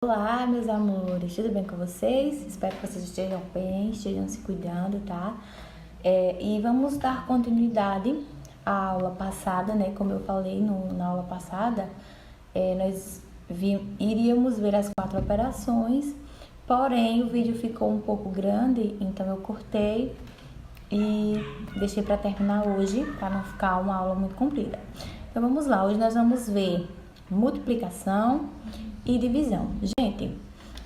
Olá, meus amores, tudo bem com vocês? Espero que vocês estejam bem, estejam se cuidando, tá? E vamos dar continuidade à aula passada, né? Como eu falei na aula passada, nós iríamos ver as 4 operações, porém o vídeo ficou um pouco grande, então eu cortei e deixei para terminar hoje, para não ficar uma aula muito comprida. Então vamos lá, hoje nós vamos ver multiplicação e divisão. Gente,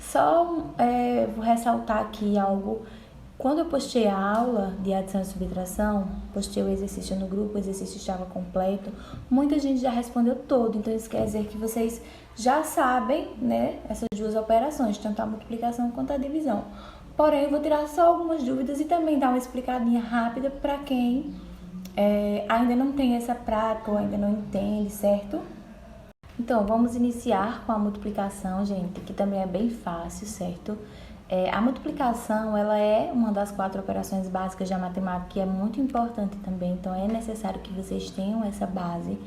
só vou ressaltar aqui algo. Quando eu postei a aula de adição e subtração, postei o exercício no grupo, o exercício estava completo, muita gente já respondeu todo, então isso quer dizer que vocês já sabem, né, essas duas operações, tanto a multiplicação quanto a divisão. Porém, eu vou tirar só algumas dúvidas e também dar uma explicadinha rápida para quem ainda não tem essa prática ou ainda não entende, certo? Então, vamos iniciar com a multiplicação, gente, que também é bem fácil, certo? A multiplicação, ela é uma das 4 operações básicas da matemática e é muito importante também, então é necessário que vocês tenham essa base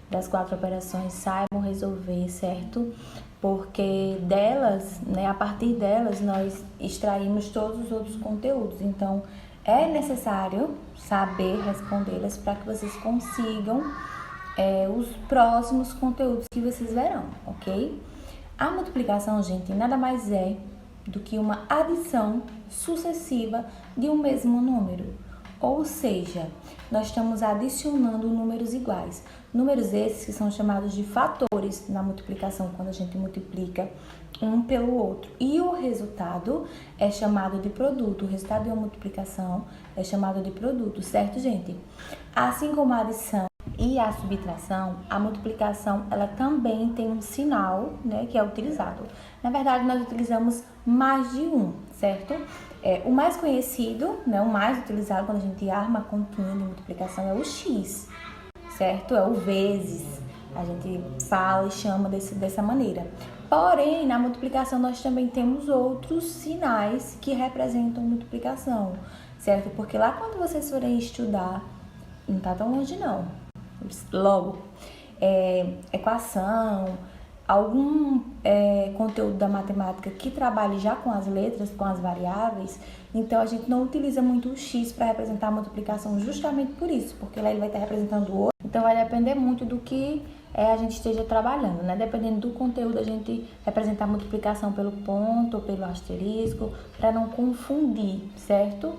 das 4 operações, saibam resolver, certo? Porque delas, né, a partir delas, nós extraímos todos os outros conteúdos, então é necessário saber respondê-las para que vocês consigam os próximos conteúdos que vocês verão, ok? A multiplicação, gente, nada mais é do que uma adição sucessiva de um mesmo número. Ou seja, nós estamos adicionando números iguais. Números esses que são chamados de fatores na multiplicação, quando a gente multiplica um pelo outro. E o resultado é chamado de produto. O resultado de uma multiplicação é chamado de produto, certo, gente? Assim como a adição e a subtração, a multiplicação, ela também tem um sinal, né, que é utilizado. Na verdade, nós utilizamos mais de um, certo? O mais conhecido, né, o mais utilizado quando a gente arma a continha de multiplicação é o x, certo? É o vezes. A gente fala e chama dessa maneira. Porém, na multiplicação, nós também temos outros sinais que representam multiplicação, certo? Porque lá quando vocês forem estudar, não tá tão longe não, logo, equação, algum conteúdo da matemática que trabalhe já com as letras, com as variáveis, então a gente não utiliza muito o x para representar a multiplicação justamente por isso, porque lá ele vai estar representando o outro, então vai depender muito do que a gente esteja trabalhando, né? Dependendo do conteúdo, a gente representa a multiplicação pelo ponto ou pelo asterisco, para não confundir, certo?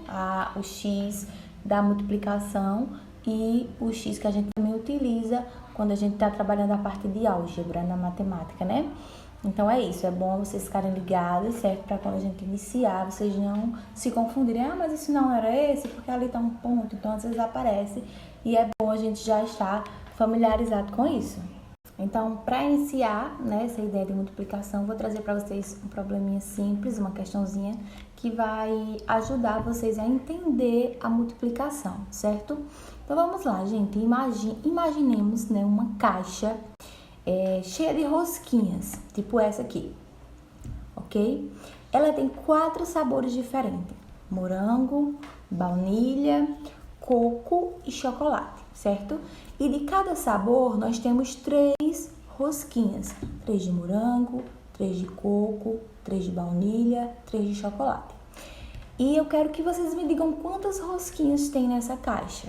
O x da multiplicação e o x que a gente também utiliza quando a gente está trabalhando a parte de álgebra na matemática, né? Então é isso, é bom vocês ficarem ligados, certo? Para quando a gente iniciar, vocês não se confundirem. Ah, mas isso não era esse, porque ali tá um ponto, então às vezes aparece. E é bom a gente já estar familiarizado com isso. Então, para iniciar, né, essa ideia de multiplicação, vou trazer para vocês um probleminha simples, uma questãozinha que vai ajudar vocês a entender a multiplicação, certo? Então, vamos lá, gente. Imaginemos, né, uma caixa cheia de rosquinhas, tipo essa aqui, ok? Ela tem 4 sabores diferentes: morango, baunilha, coco e chocolate, certo? E de cada sabor nós temos 3 rosquinhas: 3 de morango, 3 de coco, 3 de baunilha, 3 de chocolate. E eu quero que vocês me digam quantas rosquinhas tem nessa caixa.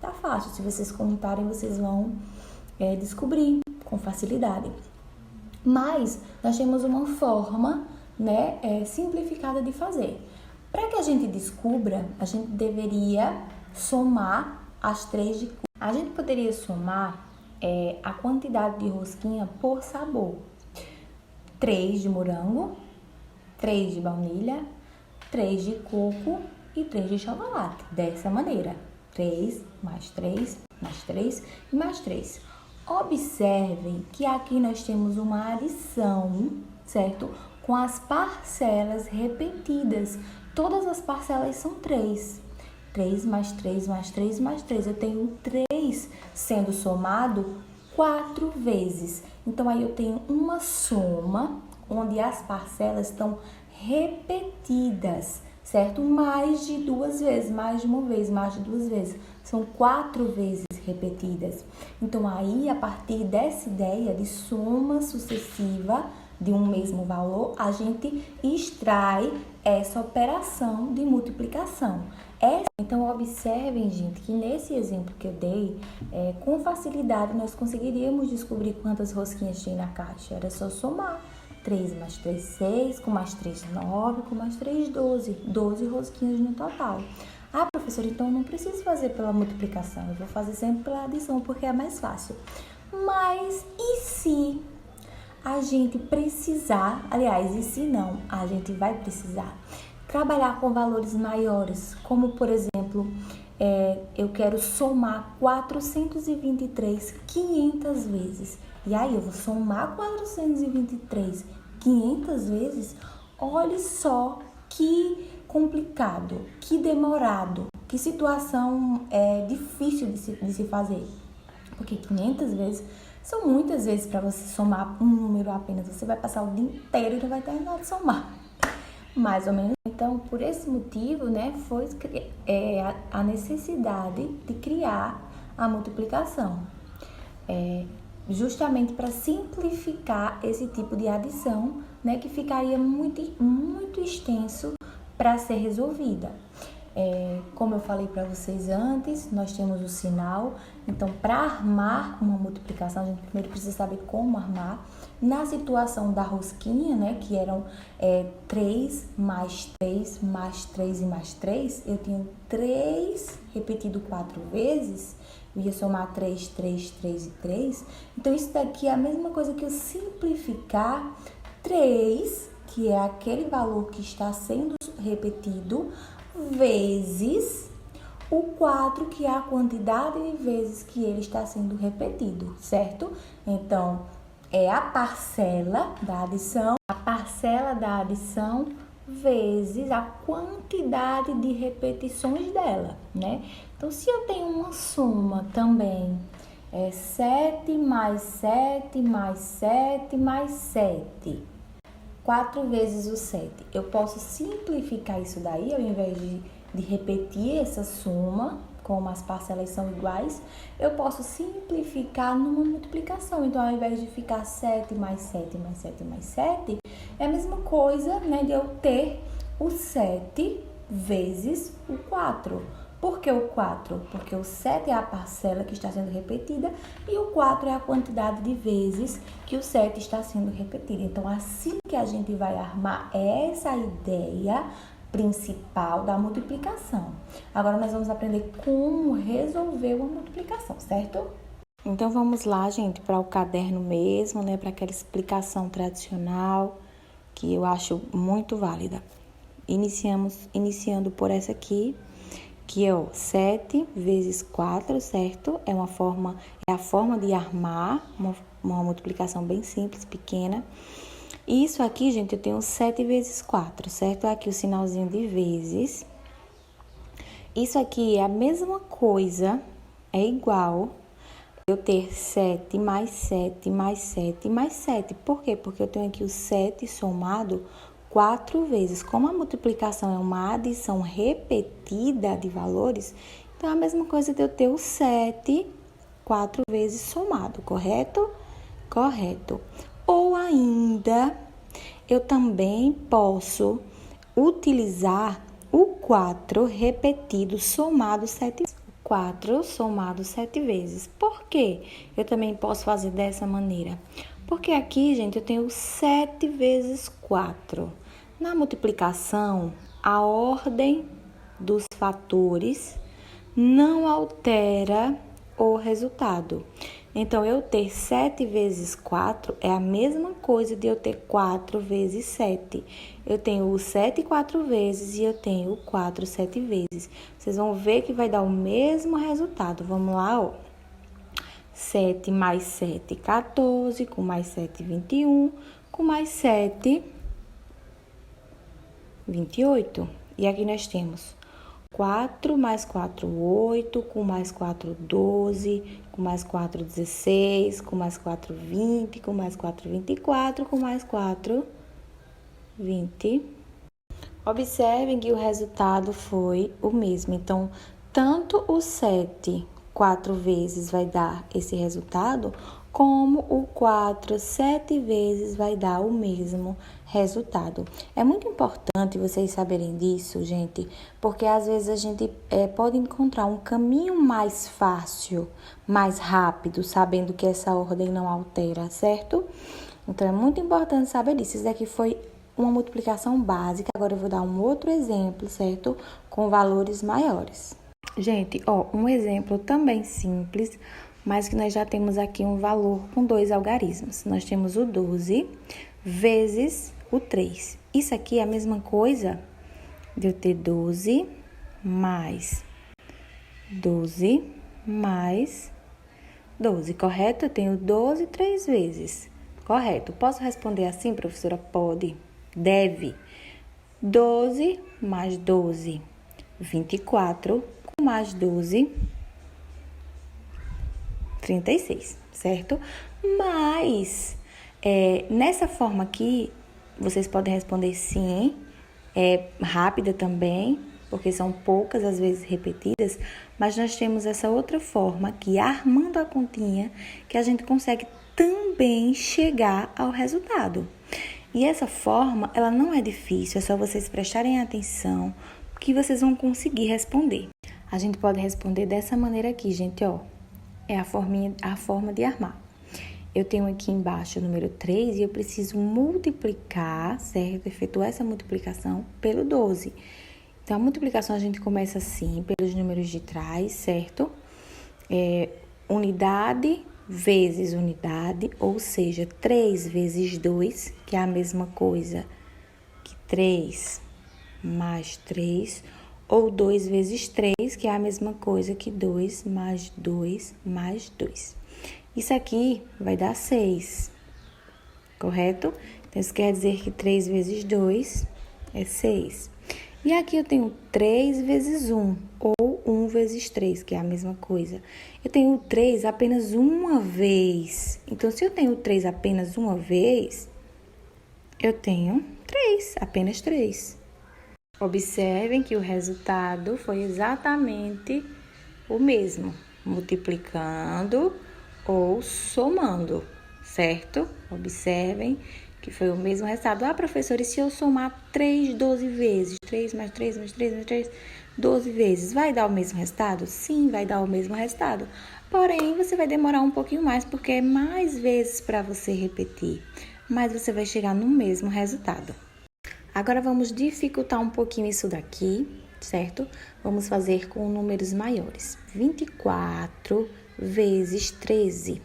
Tá fácil, se vocês contarem, vocês vão descobrir com facilidade. Mas nós temos uma forma, né, simplificada de fazer. Para que a gente descubra, a gente deveria somar as 3 de coco. A gente poderia somar a quantidade de rosquinha por sabor: 3 de morango, 3 de baunilha, 3 de coco e 3 de chocolate. Dessa maneira: 3 mais 3 mais 3 e mais 3. Observem que aqui nós temos uma adição, certo? Com as parcelas repetidas. Todas as parcelas são 3. 3 mais 3 mais 3 mais 3. Eu tenho 3 sendo somado 4 vezes. Então, aí eu tenho uma soma onde as parcelas estão repetidas, certo? Mais de 2 vezes, mais de uma vez, mais de 2 vezes. São 4 vezes repetidas. Então, aí, a partir dessa ideia de soma sucessiva, de um mesmo valor, a gente extrai essa operação de multiplicação. Então, observem, gente, que nesse exemplo que eu dei, com facilidade nós conseguiríamos descobrir quantas rosquinhas tem na caixa. Era só somar. 3 mais 3, 6, com mais 3, 9, com mais 3, 12. 12 rosquinhas no total. Ah, professora, então eu não preciso fazer pela multiplicação, eu vou fazer sempre pela adição, porque é mais fácil. Mas e se a gente precisar, aliás, e se não, a gente vai precisar trabalhar com valores maiores, como por exemplo, eu quero somar 423 500 vezes. E aí eu vou somar 423 500 vezes. Olha só que complicado, que demorado, que situação difícil de se fazer. Porque 500 vezes são muitas vezes para você somar um número apenas. Você vai passar o dia inteiro e não vai terminar de somar. Mais ou menos. Então, por esse motivo, né, foi a necessidade de criar a multiplicação. Justamente para simplificar esse tipo de adição, né, que ficaria muito extenso para ser resolvida. Como eu falei para vocês antes, nós temos o sinal. Então, para armar uma multiplicação, a gente primeiro precisa saber como armar. Na situação da rosquinha, né, que eram 3 mais 3 mais 3 e mais 3, eu tenho 3 repetido 4 vezes, eu ia somar 3, 3, 3 e 3. Então, isso daqui é a mesma coisa que eu simplificar 3, que é aquele valor que está sendo repetido, vezes o 4, que é a quantidade de vezes que ele está sendo repetido, certo? Então, é a parcela da adição vezes a quantidade de repetições dela, né? Então, se eu tenho uma soma também, 7 mais 7 mais 7 mais 7, 4 vezes o 7. Eu posso simplificar isso daí, ao invés de repetir essa soma, como as parcelas são iguais, eu posso simplificar numa multiplicação. Então, ao invés de ficar 7 mais 7 mais 7 mais 7, é a mesma coisa, né, de eu ter o 7 vezes o 4. Por que o 4? Porque o 7 é a parcela que está sendo repetida e o 4 é a quantidade de vezes que o 7 está sendo repetido. Então, assim que a gente vai armar essa ideia principal da multiplicação. Agora, nós vamos aprender como resolver uma multiplicação, certo? Então, vamos lá, gente, para o caderno mesmo, né? Para aquela explicação tradicional que eu acho muito válida. Iniciando por essa aqui, que é 7 vezes 4, certo? É a forma de armar uma multiplicação bem simples, pequena. E isso aqui, gente, eu tenho 7 vezes 4, certo? Aqui o sinalzinho de vezes. Isso aqui é a mesma coisa, é igual eu ter 7 mais 7 mais 7 mais 7. Por quê? Porque eu tenho aqui o 7 somado 4 vezes. Como a multiplicação é uma adição repetida de valores, então é a mesma coisa de eu ter o 7 4 vezes somado, correto? Correto. Ou ainda, eu também posso utilizar o 4 repetido somado 7 vezes. 4 somado 7 vezes. Por quê? Eu também posso fazer dessa maneira. Porque aqui, gente, eu tenho 7 vezes 4. Na multiplicação, a ordem dos fatores não altera o resultado. Então, eu ter 7 vezes 4 é a mesma coisa de eu ter 4 vezes 7. Eu tenho o 7 4 vezes e eu tenho o 4 7 vezes. Vocês vão ver que vai dar o mesmo resultado. Vamos lá, ó. 7 mais 7, 14, com mais 7, 21, com mais 7, 28. E aqui nós temos 4 mais 4, 8, com mais 4, 12, com mais 4, 16, com mais 4, 20, com mais 4, 24, com mais 4, 20. Observem que o resultado foi o mesmo. Então, tanto o 7 4 vezes vai dar esse resultado, como o 4 7 vezes vai dar o mesmo resultado. É muito importante vocês saberem disso, gente, porque às vezes a gente pode encontrar um caminho mais fácil, mais rápido, sabendo que essa ordem não altera, certo? Então, é muito importante saber disso. Isso daqui foi uma multiplicação básica. Agora, eu vou dar um outro exemplo, certo? Com valores maiores. Gente, um exemplo também simples, mas que nós já temos aqui um valor com 2 algarismos. Nós temos o 12 vezes o 3. Isso aqui é a mesma coisa de eu ter 12 mais 12 mais 12, correto? Eu tenho 12 3 vezes, correto? Posso responder assim, professora? Pode, deve. 12 mais 12, 24, com mais 12, 36, certo? Mas, nessa forma aqui, vocês podem responder sim, rápida também, porque são poucas as vezes repetidas, mas nós temos essa outra forma aqui, armando a continha, que a gente consegue também chegar ao resultado. E essa forma, ela não é difícil, é só vocês prestarem atenção que vocês vão conseguir responder. A gente pode responder dessa maneira aqui, gente, é a forma de armar. Eu tenho aqui embaixo o número 3 e eu preciso multiplicar, certo? Efetuar essa multiplicação pelo 12. Então, a multiplicação a gente começa assim, pelos números de trás, certo? Unidade vezes unidade, ou seja, 3 vezes 2, que é a mesma coisa que 3 mais 3, ou 2 vezes 3, que é a mesma coisa que 2 mais 2 mais 2. Isso aqui vai dar 6, correto? Então, isso quer dizer que 3 vezes 2 é 6. E aqui eu tenho 3 vezes 1, ou 1 vezes 3, que é a mesma coisa. Eu tenho 3 apenas uma vez. Então, se eu tenho 3 apenas uma vez, eu tenho 3, apenas 3. Observem que o resultado foi exatamente o mesmo, multiplicando ou somando, certo? Observem que foi o mesmo resultado. Professora, e se eu somar 3 12 vezes? 3 mais 3 mais 3 mais 3, 12 vezes. Vai dar o mesmo resultado? Sim, vai dar o mesmo resultado. Porém, você vai demorar um pouquinho mais, porque é mais vezes para você repetir. Mas você vai chegar no mesmo resultado. Agora, vamos dificultar um pouquinho isso daqui, certo? Vamos fazer com números maiores. 24 vezes 13.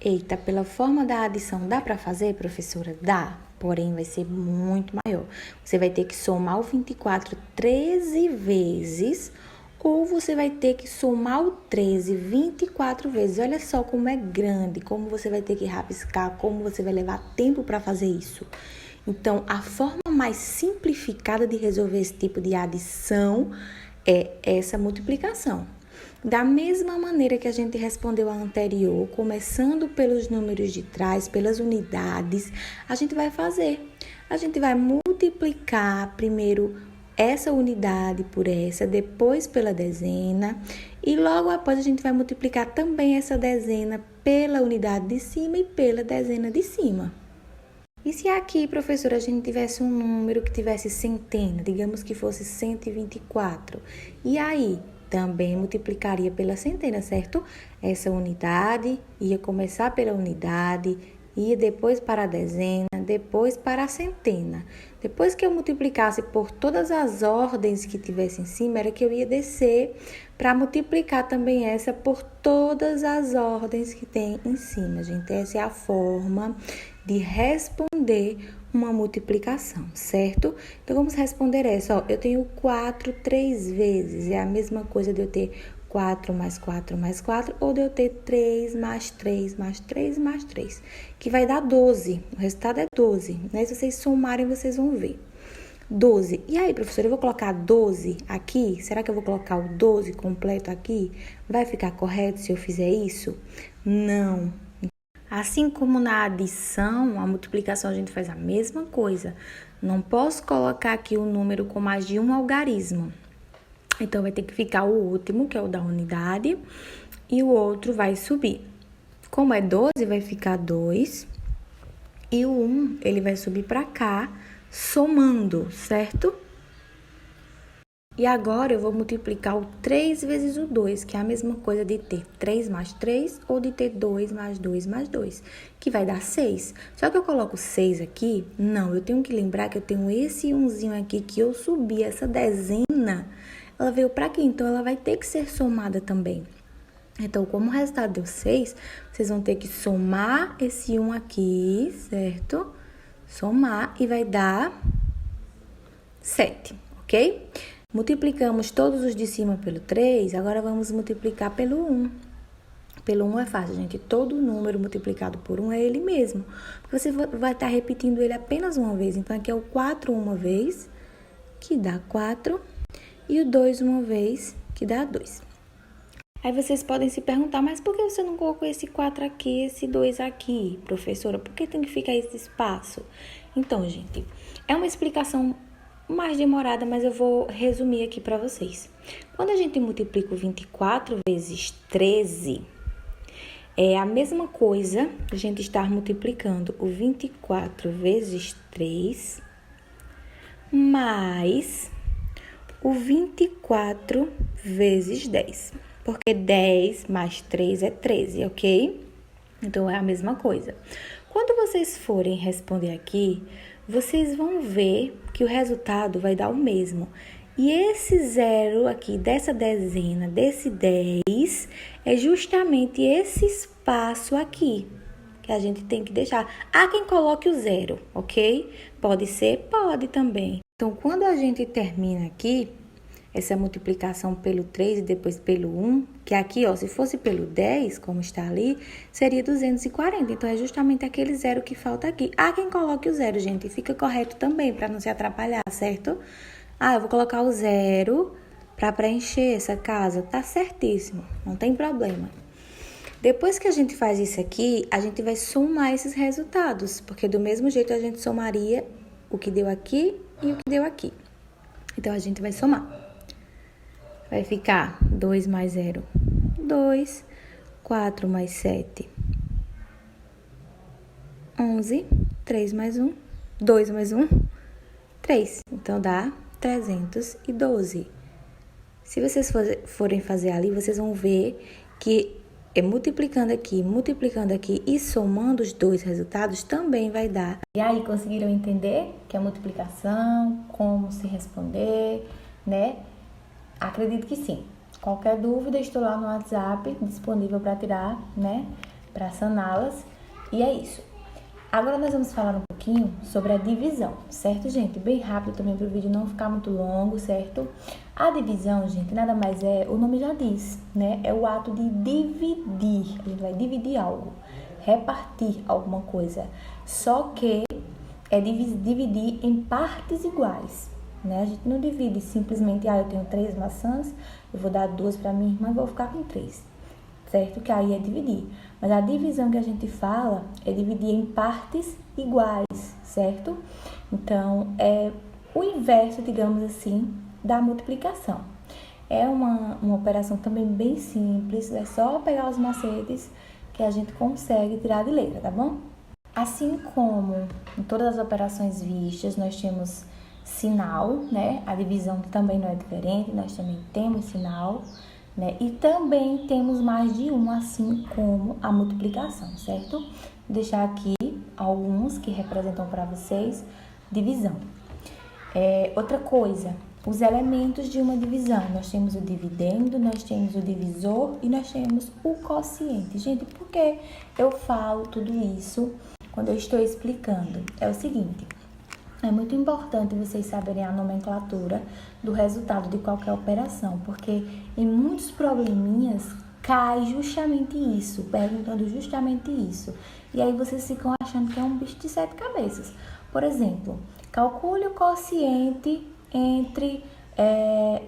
Eita, pela forma da adição, dá para fazer, professora? Dá, porém vai ser muito maior. Você vai ter que somar o 24 13 vezes, ou você vai ter que somar o 13 24 vezes. Olha só como é grande, como você vai ter que rabiscar, como você vai levar tempo para fazer isso. Então, a forma mais simplificada de resolver esse tipo de adição é essa multiplicação. Da mesma maneira que a gente respondeu a anterior, começando pelos números de trás, pelas unidades, a gente vai fazer. A gente vai multiplicar primeiro essa unidade por essa, depois pela dezena, e logo após a gente vai multiplicar também essa dezena pela unidade de cima e pela dezena de cima. E se aqui, professora, a gente tivesse um número que tivesse centena, digamos que fosse 124, e aí também multiplicaria pela centena, certo? Essa unidade ia começar pela unidade, ia depois para a dezena, depois para a centena. Depois que eu multiplicasse por todas as ordens que tivesse em cima, era que eu ia descer para multiplicar também essa por todas as ordens que tem em cima, gente. Essa é a forma de responder uma multiplicação, certo? Então, vamos responder essa. Eu tenho 4 3 vezes. É a mesma coisa de eu ter 4 mais 4 mais 4, ou de eu ter 3 mais 3 mais 3 mais 3, que vai dar 12. O resultado é 12, né? Se vocês somarem, vocês vão ver. 12. E aí, professora, eu vou colocar 12 aqui? Será que eu vou colocar o 12 completo aqui? Vai ficar correto se eu fizer isso? Não. Assim como na adição, a multiplicação a gente faz a mesma coisa. Não posso colocar aqui o número com mais de um algarismo. Então, vai ter que ficar o último, que é o da unidade, e o outro vai subir. Como é 12, vai ficar 2. E o 1, ele vai subir para cá, somando, certo? E agora eu vou multiplicar o 3 vezes o 2, que é a mesma coisa de ter 3 mais 3 ou de ter 2 mais 2 mais 2, que vai dar 6. Só que eu coloco 6 aqui? Não, eu tenho que lembrar que eu tenho esse 1zinho aqui que eu subi, essa dezena, ela veio para aqui, então ela vai ter que ser somada também. Então, como o resultado deu 6, vocês vão ter que somar esse 1 aqui, certo? Somar e vai dar 7, ok? Multiplicamos todos os de cima pelo 3, agora vamos multiplicar pelo 1. Pelo 1 é fácil, gente. Todo número multiplicado por 1 é ele mesmo. Porque você vai estar repetindo ele apenas uma vez. Então, aqui é o 4 uma vez, que dá 4. E o 2 uma vez, que dá 2. Aí vocês podem se perguntar, mas por que você não colocou esse 4 aqui, esse 2 aqui, professora? Por que tem que ficar esse espaço? Então, gente, é uma explicação mais demorada, mas eu vou resumir aqui para vocês. Quando a gente multiplica o 24 vezes 13, é a mesma coisa a gente estar multiplicando o 24 vezes 3 mais o 24 vezes 10. Porque 10 mais 3 é 13, ok? Então, é a mesma coisa. Quando vocês forem responder aqui, vocês vão ver que o resultado vai dar o mesmo. E esse zero aqui, dessa dezena, desse 10, é justamente esse espaço aqui que a gente tem que deixar. Há quem coloque o zero, ok? Pode ser? Pode também. Então, quando a gente termina aqui, essa multiplicação pelo 3 e depois pelo 1, que aqui, ó, se fosse pelo 10, como está ali, seria 240. Então, é justamente aquele zero que falta aqui. Há quem coloque o zero, gente, fica correto também, para não se atrapalhar, certo? Ah, eu vou colocar o zero para preencher essa casa. Tá certíssimo, não tem problema. Depois que a gente faz isso aqui, a gente vai somar esses resultados, porque do mesmo jeito a gente somaria o que deu aqui e o que deu aqui. Então, a gente vai somar. Vai ficar 2 mais 0, 2, 4 mais 7, 11, 3 mais 1, 2 mais 1, 3. Então, dá 312. Se vocês forem fazer ali, vocês vão ver que multiplicando aqui e somando os dois resultados também vai dar. E aí, conseguiram entender que é multiplicação, como se responder, né? Acredito que sim. Qualquer dúvida, estou lá no WhatsApp, disponível para tirar, né? Para saná-las. E é isso. Agora nós vamos falar um pouquinho sobre a divisão, certo, gente? Bem rápido também para o vídeo não ficar muito longo, certo? A divisão, gente, nada mais é, o nome já diz, né? É o ato de dividir. A gente vai dividir algo, repartir alguma coisa. Só que é dividir em partes iguais. Né? A gente não divide simplesmente, eu tenho 3 maçãs, eu vou dar 2 para minha irmã e vou ficar com 3, certo? Que aí é dividir. Mas a divisão que a gente fala é dividir em partes iguais, certo? Então, é o inverso, digamos assim, da multiplicação. É uma operação também bem simples, é só pegar os macetes que a gente consegue tirar de letra, tá bom? Assim como em todas as operações vistas, nós temos sinal, né? A divisão também não é diferente, nós também temos sinal, né? E também temos mais de um, assim como a multiplicação, certo? Vou deixar aqui alguns que representam para vocês divisão. Outra coisa, os elementos de uma divisão. Nós temos o dividendo, nós temos o divisor e nós temos o quociente. Gente, por que eu falo tudo isso quando eu estou explicando? É o seguinte... É muito importante vocês saberem a nomenclatura do resultado de qualquer operação, porque em muitos probleminhas cai justamente isso, perguntando justamente isso. E aí vocês ficam achando que é um bicho de 7 cabeças. Por exemplo, calcule o quociente entre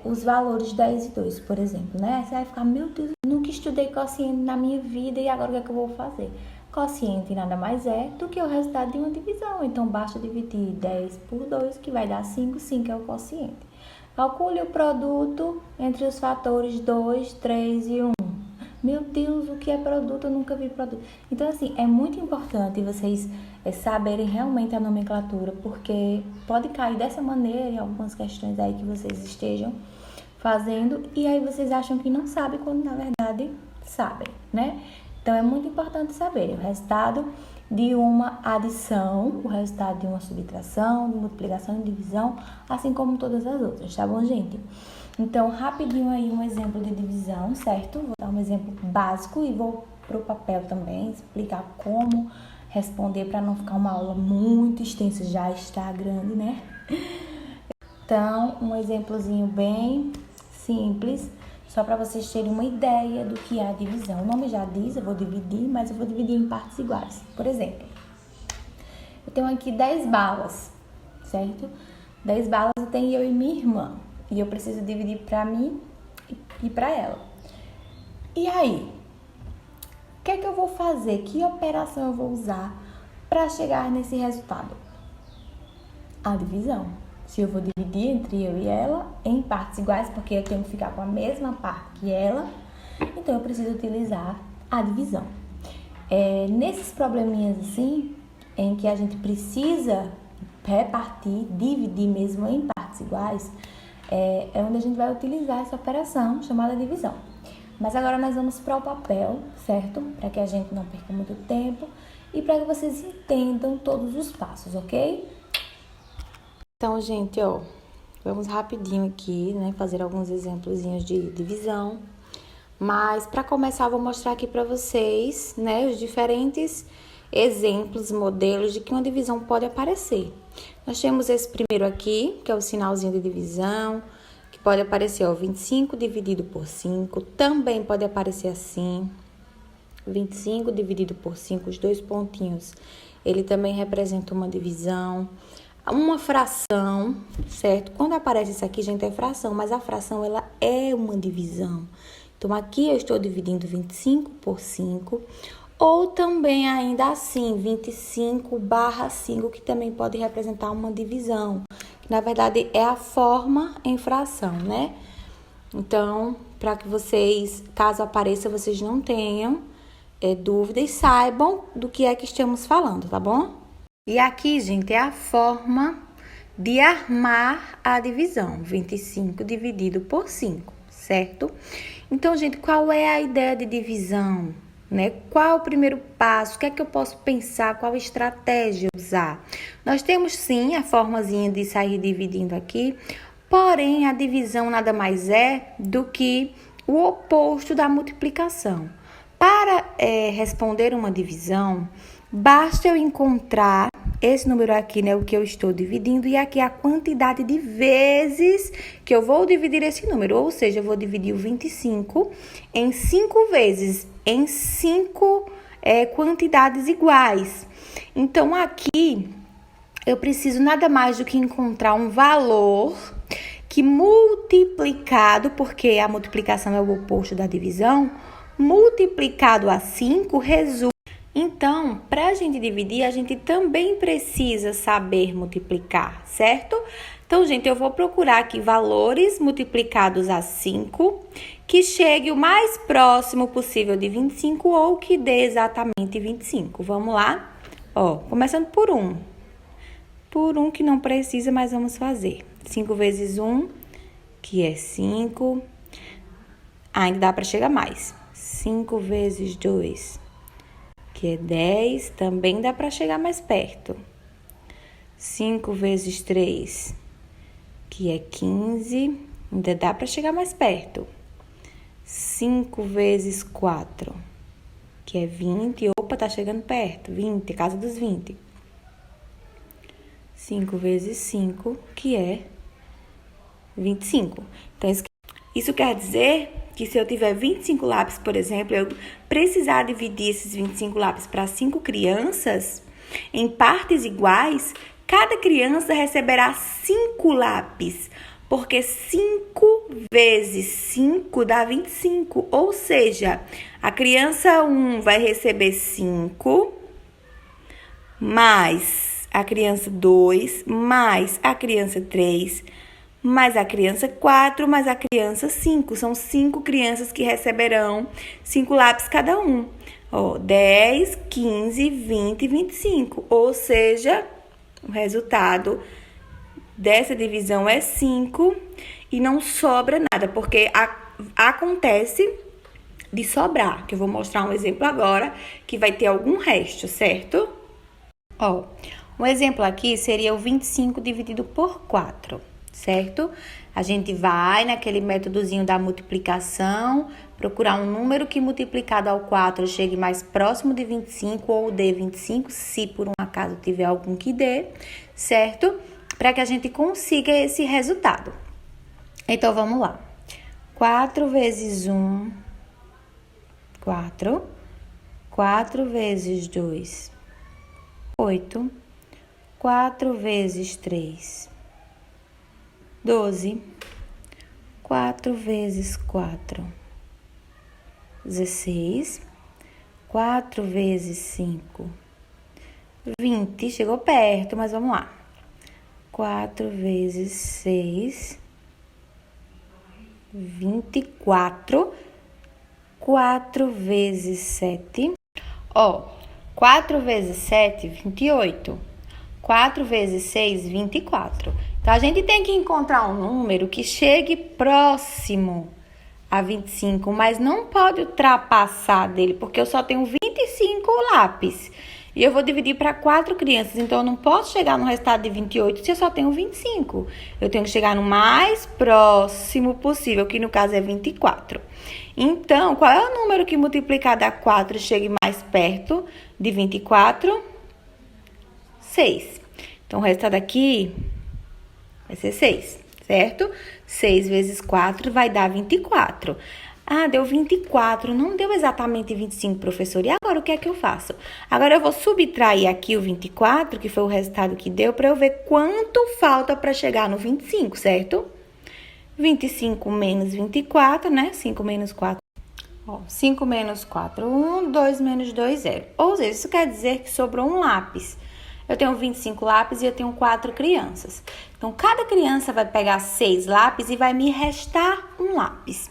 os valores 10 e 2, por exemplo, né? Você vai ficar, meu Deus, eu nunca estudei quociente na minha vida e agora o que é que eu vou fazer? Quociente nada mais é do que o resultado de uma divisão. Então, basta dividir 10 por 2, que vai dar 5. 5 é o quociente. Calcule o produto entre os fatores 2, 3 e 1. Meu Deus, o que é produto? Eu nunca vi produto. Então, assim, é muito importante vocês saberem realmente a nomenclatura, porque pode cair dessa maneira em algumas questões aí que vocês estejam fazendo, e aí vocês acham que não sabem, quando na verdade sabem, né? Então, é muito importante saber o resultado de uma adição, o resultado de uma subtração, de multiplicação e divisão, assim como todas as outras, tá bom, gente? Então, rapidinho aí um exemplo de divisão, certo? Vou dar um exemplo básico e vou pro papel também explicar como responder para não ficar uma aula muito extensa, já está grande, né? Então, um exemplozinho bem simples, só para vocês terem uma ideia do que é a divisão. O nome já diz, eu vou dividir, mas eu vou dividir em partes iguais. Por exemplo, eu tenho aqui 10 balas, certo? 10 balas eu tenho eu e minha irmã. E eu preciso dividir para mim e para ela. E aí? O que é que eu vou fazer? Que operação eu vou usar para chegar nesse resultado? A divisão. Se eu vou dividir entre eu e ela em partes iguais, porque eu tenho que ficar com a mesma parte que ela, então eu preciso utilizar a divisão. Nesses probleminhas assim, em que a gente precisa repartir, dividir mesmo em partes iguais, é onde a gente vai utilizar essa operação chamada divisão. Mas agora nós vamos para o papel, certo? Para que a gente não perca muito tempo e para que vocês entendam todos os passos, ok? Então, gente, vamos rapidinho aqui, né? Fazer alguns exemplozinhos de divisão. Mas para começar, eu vou mostrar aqui para vocês, né? Os diferentes exemplos, modelos de que uma divisão pode aparecer. Nós temos esse primeiro aqui, que é o sinalzinho de divisão, que pode aparecer, 25 dividido por 5, também pode aparecer assim, 25 dividido por 5, os dois pontinhos, ele também representa uma divisão, uma fração, certo? Quando aparece isso aqui, gente, é fração, mas a fração, ela é uma divisão. Então, aqui eu estou dividindo 25 por 5, ou também, ainda assim, 25/5, que também pode representar uma divisão. Que, na verdade, é a forma em fração, né? Então, para que vocês, caso apareça, vocês não tenham dúvida e saibam do que é que estamos falando, tá bom? E aqui, gente, é a forma de armar a divisão. 25 dividido por 5, certo? Então, gente, qual é a ideia de divisão? Né? Qual o primeiro passo? O que é que eu posso pensar? Qual estratégia usar? Nós temos sim a formazinha de sair dividindo aqui, porém a divisão nada mais é do que o oposto da multiplicação. Para responder uma divisão, basta eu encontrar esse número aqui, né, o que eu estou dividindo, e aqui a quantidade de vezes que eu vou dividir esse número. Ou seja, eu vou dividir o 25 em 5 vezes, em 5 quantidades iguais. Então, aqui, eu preciso nada mais do que encontrar um valor que multiplicado, porque a multiplicação é o oposto da divisão, multiplicado a 5 resulta. Então, para a gente dividir, a gente também precisa saber multiplicar, certo? Então, gente, eu vou procurar aqui valores multiplicados a 5, que chegue o mais próximo possível de 25 ou que dê exatamente 25. Vamos lá? Começando por 1. Por 1 que não precisa, mas vamos fazer. 5 vezes 1, que é 5. Ainda dá para chegar mais. 5 vezes 2, que é 10, também dá para chegar mais perto. 5 vezes 3, que é 15, ainda dá para chegar mais perto. 5 vezes 4, que é 20, opa, tá chegando perto, 20, casa dos 20. 5 vezes 5, que é 25. Então, isso quer dizer que se eu tiver 25 lápis, por exemplo, eu precisar dividir esses 25 lápis para 5 crianças, em partes iguais, cada criança receberá 5 lápis, porque 5 vezes 5 dá 25, ou seja, a criança 1 vai receber 5, mais a criança 2, mais a criança 3, mais a criança 4, mais a criança 5. São 5 crianças que receberão 5 lápis cada um. Ó, 10, 15, 20 e 25. Ou seja, o resultado dessa divisão é 5 e não sobra nada, porque acontece de sobrar, que eu vou mostrar um exemplo agora, que vai ter algum resto, certo? Ó, um exemplo aqui seria o 25 dividido por 4, certo? A gente vai naquele métodozinho da multiplicação, procurar um número que multiplicado ao 4 chegue mais próximo de 25 ou dê 25, se por um acaso tiver algum que dê, certo? Para que a gente consiga esse resultado. Então, vamos lá. 4 vezes 1, 4. 4 vezes 2, 8. 4 vezes 3, 12. 4 vezes 4, 16. 4 vezes 5, 20. Chegou perto, mas vamos lá. 4 vezes 6, 24. 4 vezes 7. Ó, 4 vezes 7, 28. 4 vezes 6, 24. Então, a gente tem que encontrar um número que chegue próximo a 25, mas não pode ultrapassar dele, porque eu só tenho 25 lápis. E eu vou dividir para 4 crianças, então eu não posso chegar no resultado de 28 se eu só tenho 25. Eu tenho que chegar no mais próximo possível, que no caso é 24. Então, qual é o número que multiplicado a 4 chegue mais perto de 24? 6. Então, o resultado aqui vai ser 6, certo? 6 vezes 4 vai dar 24. Ah, deu 24, não deu exatamente 25, professor. E agora o que é que eu faço? Agora eu vou subtrair aqui o 24, que foi o resultado que deu, para eu ver quanto falta para chegar no 25, certo? 25 menos 24, né? 5 menos 4. Ó, 5 menos 4, 1, 2 menos 2, 0. Ou seja, isso quer dizer que sobrou um lápis. Eu tenho 25 lápis e eu tenho 4 crianças. Então, cada criança vai pegar 6 lápis e vai me restar um lápis.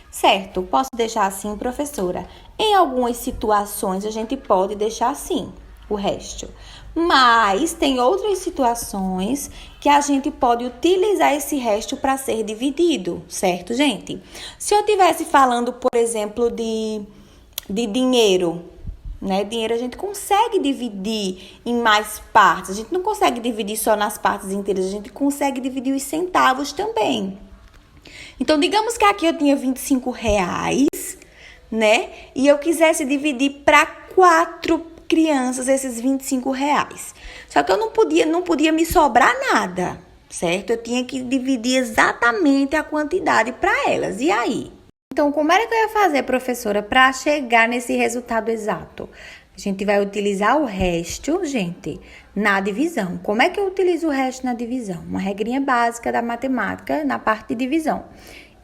Certo, posso deixar assim, professora? Em algumas situações, a gente pode deixar assim, o resto. Mas tem outras situações que a gente pode utilizar esse resto para ser dividido, certo, gente? Se eu estivesse falando, por exemplo, de dinheiro, né? Dinheiro a gente consegue dividir em mais partes. A gente não consegue dividir só nas partes inteiras, a gente consegue dividir os centavos também. Então, digamos que aqui eu tinha 25 reais, né? E eu quisesse dividir para 4 crianças esses 25 reais. Só que eu não podia me sobrar nada, certo? Eu tinha que dividir exatamente a quantidade para elas. E aí? Então, como era que eu ia fazer, professora, para chegar nesse resultado exato? A gente vai utilizar o resto, gente, na divisão. Como é que eu utilizo o resto na divisão? Uma regrinha básica da matemática na parte de divisão.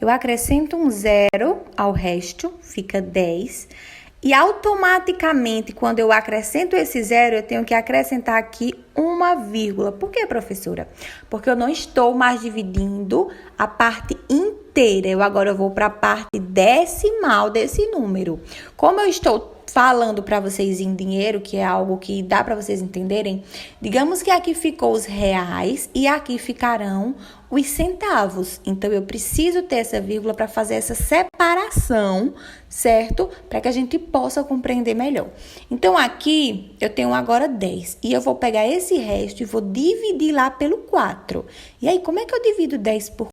Eu acrescento um 0 ao resto, fica 10. E automaticamente, quando eu acrescento esse 0, eu tenho que acrescentar aqui uma vírgula. Por quê, professora? Porque eu não estou mais dividindo a parte inteira. Agora eu vou para a parte decimal desse número. Como eu estou falando para vocês em dinheiro, que é algo que dá para vocês entenderem, digamos que aqui ficou os reais e aqui ficarão os centavos. Então, eu preciso ter essa vírgula para fazer essa separação, certo? Para que a gente possa compreender melhor. Então, aqui eu tenho agora 10 e eu vou pegar esse resto e vou dividir lá pelo 4. E aí, como é que eu divido 10 por 4?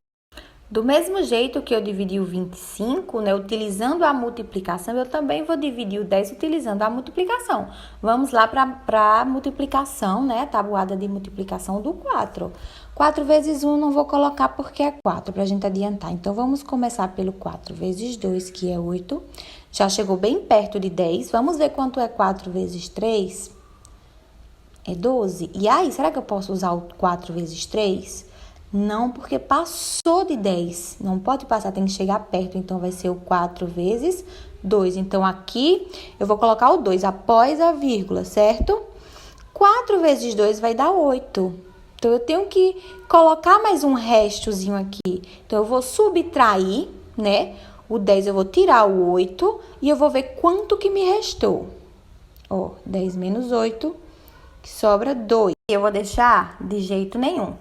Do mesmo jeito que eu dividi o 25, né, utilizando a multiplicação, eu também vou dividir o 10 utilizando a multiplicação. Vamos lá para a multiplicação, né, a tabuada de multiplicação do 4. 4 vezes 1 não vou colocar porque é 4, para a gente adiantar. Então, vamos começar pelo 4 vezes 2, que é 8. Já chegou bem perto de 10. Vamos ver quanto é 4 vezes 3? É 12. E aí, será que eu posso usar o 4 vezes 3? Não, porque passou de 10. Não pode passar, tem que chegar perto. Então, vai ser o 4 vezes 2. Então, aqui eu vou colocar o 2 após a vírgula, certo? 4 vezes 2 vai dar 8. Então, eu tenho que colocar mais um restozinho aqui. Então, eu vou subtrair, né? O 10 eu vou tirar o 8 e eu vou ver quanto que me restou. Ó, 10 menos 8, que sobra 2. Eu vou deixar de jeito nenhum.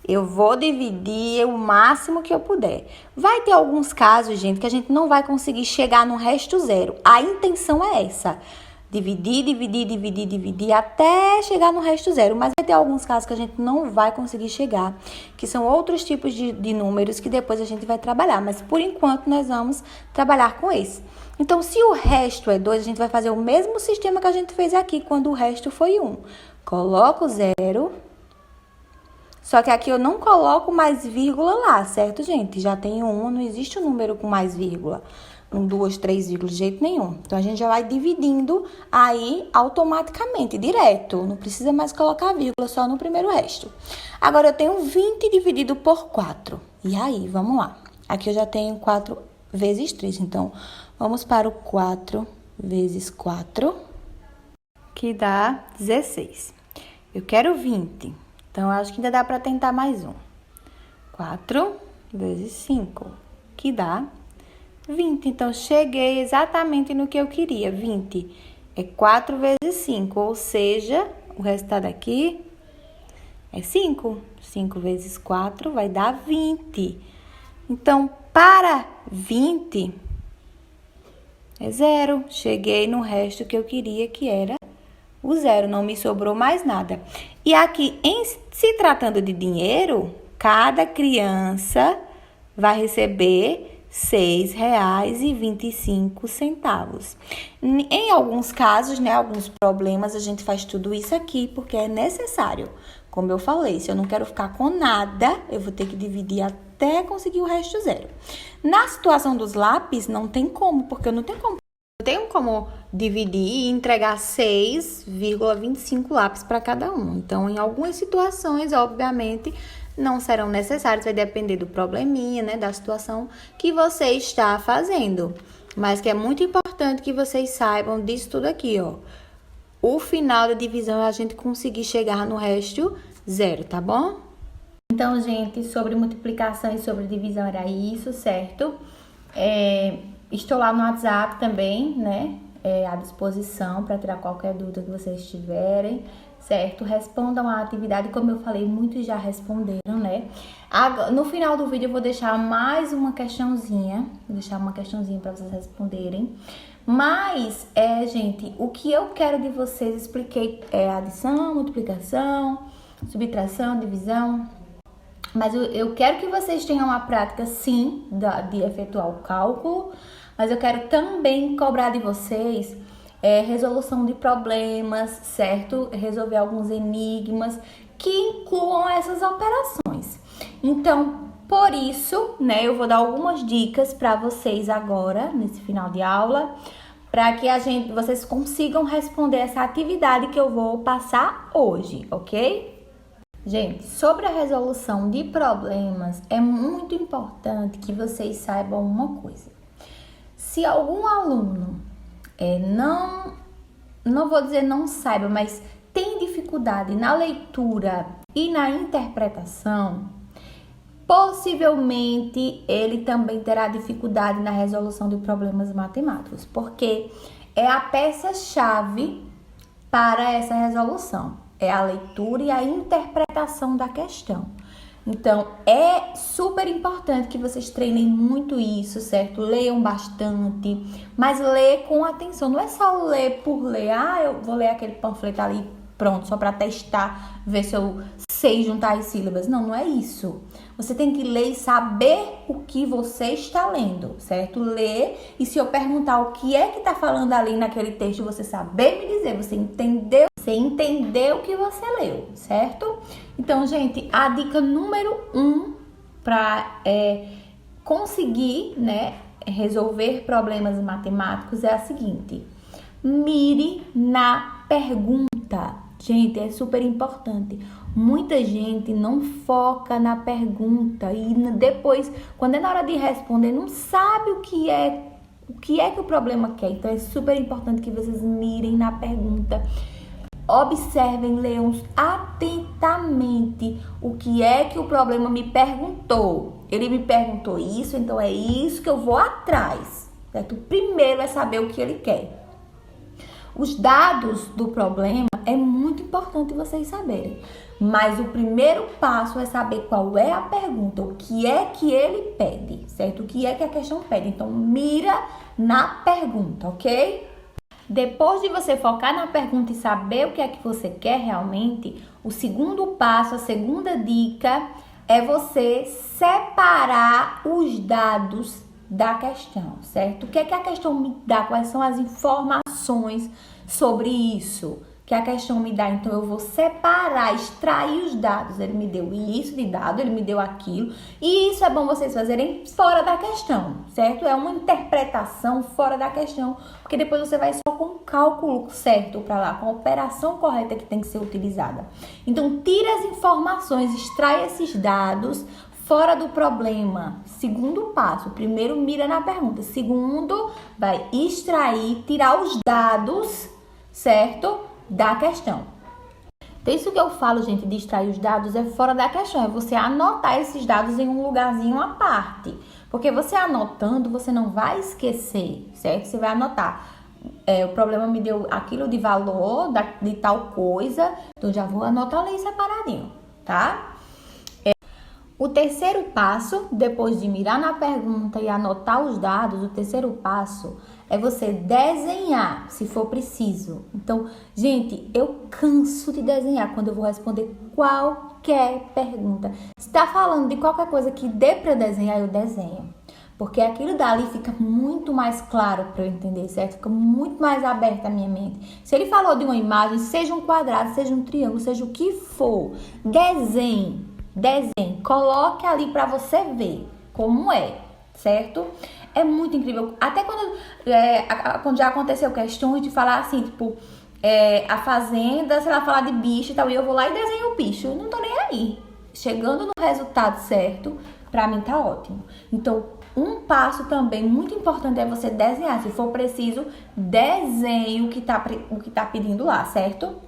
Eu vou dividir o máximo que eu puder. Vai ter alguns casos, gente, que a gente não vai conseguir chegar no resto zero. A intenção é essa. Dividir até chegar no resto zero. Mas vai ter alguns casos que a gente não vai conseguir chegar, que são outros tipos de números que depois a gente vai trabalhar. Mas, por enquanto, nós vamos trabalhar com esse. Então, se o resto é 2, a gente vai fazer o mesmo sistema que a gente fez aqui, quando o resto foi 1. Coloco o 0. Só que aqui eu não coloco mais vírgula lá, certo, gente? Já tem 1, não existe um número com mais vírgula. 1, 2, 3 vírgulas, de jeito nenhum. Então, a gente já vai dividindo aí automaticamente, direto. Não precisa mais colocar vírgula, só no primeiro resto. Agora, eu tenho 20 dividido por 4. E aí, vamos lá. Aqui eu já tenho 4 vezes 3. Então, vamos para o 4 vezes 4, que dá 16. Eu quero 20. Então, eu acho que ainda dá para tentar mais um. 4 vezes 5, que dá 20. Então, cheguei exatamente no que eu queria. 20 é 4 vezes 5, ou seja, o resultado aqui é 5. 5 vezes 4 vai dar 20. Então, para 20 é 0. Cheguei no resto que eu queria, que era o 0. Não me sobrou mais nada. E aqui, se tratando de dinheiro, cada criança vai receber R$ 6,25. Em alguns casos, né, alguns problemas, a gente faz tudo isso aqui porque é necessário. Como eu falei, se eu não quero ficar com nada, eu vou ter que dividir até conseguir o resto zero. Na situação dos lápis, não tem como, porque eu não tenho como dividir e entregar 6,25 lápis para cada um. Então, em algumas situações, obviamente, não serão necessários, vai depender do probleminha, né, da situação que você está fazendo. Mas que é muito importante que vocês saibam disso tudo aqui, ó. O final da divisão é a gente conseguir chegar no resto zero, tá bom? Então, gente, sobre multiplicação e sobre divisão era isso, certo? Estou lá no WhatsApp também, né? À disposição para tirar qualquer dúvida que vocês tiverem, certo? Respondam a atividade, como eu falei, muitos já responderam, né? No final do vídeo eu vou deixar mais uma questãozinha, para vocês responderem. Mas, gente, o que eu quero de vocês, expliquei adição, multiplicação, subtração, divisão. Mas eu quero que vocês tenham a prática, sim, de efetuar o cálculo. Mas eu quero também cobrar de vocês resolução de problemas, certo? Resolver alguns enigmas que incluam essas operações. Então, por isso, né, eu vou dar algumas dicas para vocês agora, nesse final de aula, para que vocês consigam responder essa atividade que eu vou passar hoje, ok? Gente, sobre a resolução de problemas, é muito importante que vocês saibam uma coisa. Se algum aluno não vou dizer não saiba, mas tem dificuldade na leitura e na interpretação, possivelmente ele também terá dificuldade na resolução de problemas matemáticos, porque é a peça-chave para essa resolução. É a leitura e a interpretação da questão. Então, é super importante que vocês treinem muito isso, certo? Leiam bastante, mas lê com atenção. Não é só ler por ler. Eu vou ler aquele panfleto ali, pronto, só para testar, ver se eu sei juntar as sílabas. Não é isso. Você tem que ler e saber o que você está lendo, certo? Ler, e se eu perguntar o que é que está falando ali naquele texto, você saber me dizer, você entendeu o que você leu, certo? Então, gente, a dica número 1 para conseguir, né, resolver problemas matemáticos é a seguinte: mire na pergunta. Gente, é super importante. Muita gente não foca na pergunta e depois, quando é na hora de responder, não sabe o que é que o problema quer. Então, é super importante que vocês mirem na pergunta. Observem, leiam atentamente exatamente o que é que o problema me perguntou. Ele me perguntou isso, então é isso que eu vou atrás, certo? Primeiro é saber o que ele quer. Os dados do problema é muito importante vocês saberem, mas o primeiro passo é saber qual é a pergunta, o que é que ele pede, certo? O que é que a questão pede. Então, mira na pergunta, ok? Depois de você focar na pergunta e saber o que é que você quer realmente, o segundo passo, a segunda dica é você separar os dados da questão, certo? O que é que a questão me dá? Quais são as informações sobre isso que a questão me dá? Então, eu vou separar, extrair os dados. Ele me deu isso de dado, ele me deu aquilo. E isso é bom vocês fazerem fora da questão, certo? É uma interpretação fora da questão, porque depois você vai só com o cálculo certo para lá, com a operação correta que tem que ser utilizada. Então, tira as informações, extrai esses dados fora do problema. Segundo passo, primeiro mira na pergunta. Segundo, vai extrair, tirar os dados, certo? Da questão. Então, isso que eu falo, gente, de extrair os dados é fora da questão. É você anotar esses dados em um lugarzinho à parte. Porque você anotando, você não vai esquecer, certo? Você vai anotar. O problema me deu aquilo de valor, de tal coisa. Então, já vou anotar ali separadinho, tá? O terceiro passo, depois de mirar na pergunta e anotar os dados, o terceiro passo é você desenhar, se for preciso. Então, gente, eu canso de desenhar quando eu vou responder qualquer pergunta. Se tá falando de qualquer coisa que dê para desenhar, eu desenho. Porque aquilo dali fica muito mais claro para eu entender, certo? Fica muito mais aberta a minha mente. Se ele falou de uma imagem, seja um quadrado, seja um triângulo, seja o que for, desenhe, coloque ali para você ver como é, certo? É muito incrível. Até quando já aconteceu questões de falar assim, tipo, a fazenda, sei lá, falar de bicho e tal, e eu vou lá e desenho o bicho. Eu não tô nem aí. Chegando no resultado certo, pra mim tá ótimo. Então, um passo também muito importante é você desenhar. Se for preciso, desenhe o que tá pedindo lá, certo?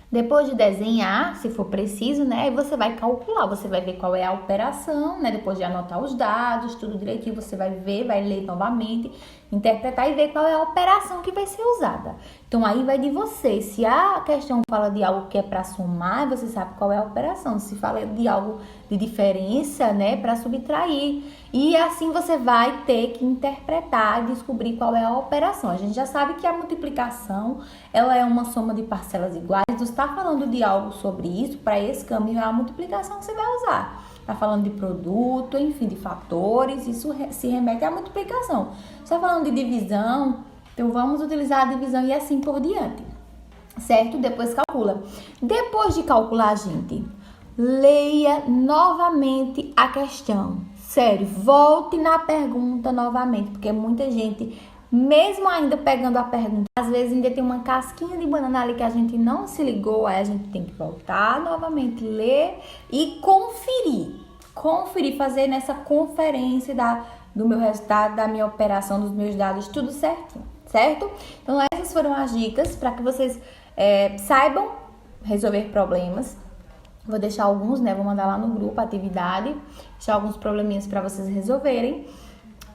Depois de desenhar, se for preciso, né, aí você vai calcular, você vai ver qual é a operação, né, depois de anotar os dados, tudo direitinho, você vai ver, vai ler novamente, interpretar e ver qual é a operação que vai ser usada. Então, aí vai de você. Se a questão fala de algo que é para somar, você sabe qual é a operação. Se fala de algo de diferença, né, para subtrair. E assim você vai ter que interpretar e descobrir qual é a operação. A gente já sabe que a multiplicação, ela é uma soma de parcelas iguais. Você está falando de algo sobre isso, para esse caminho é a multiplicação que você vai usar. Está falando de produto, enfim, de fatores, isso se remete à multiplicação. Você está falando de divisão, então vamos utilizar a divisão e assim por diante, certo? Depois calcula. Depois de calcular, gente, leia novamente a questão. Sério, volte na pergunta novamente, porque muita gente, mesmo ainda pegando a pergunta, às vezes ainda tem uma casquinha de banana ali que a gente não se ligou, aí a gente tem que voltar novamente, ler e conferir, fazer nessa conferência do meu resultado, da minha operação, dos meus dados, tudo certinho, certo? Então, essas foram as dicas para que vocês saibam resolver problemas. Vou deixar alguns, né? Vou mandar lá no grupo a atividade, deixar alguns probleminhas para vocês resolverem.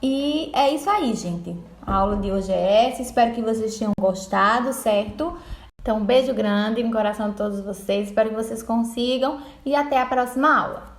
E é isso aí, gente. A aula de hoje é essa. Espero que vocês tenham gostado, certo? Então, um beijo grande no coração de todos vocês. Espero que vocês consigam. E até a próxima aula.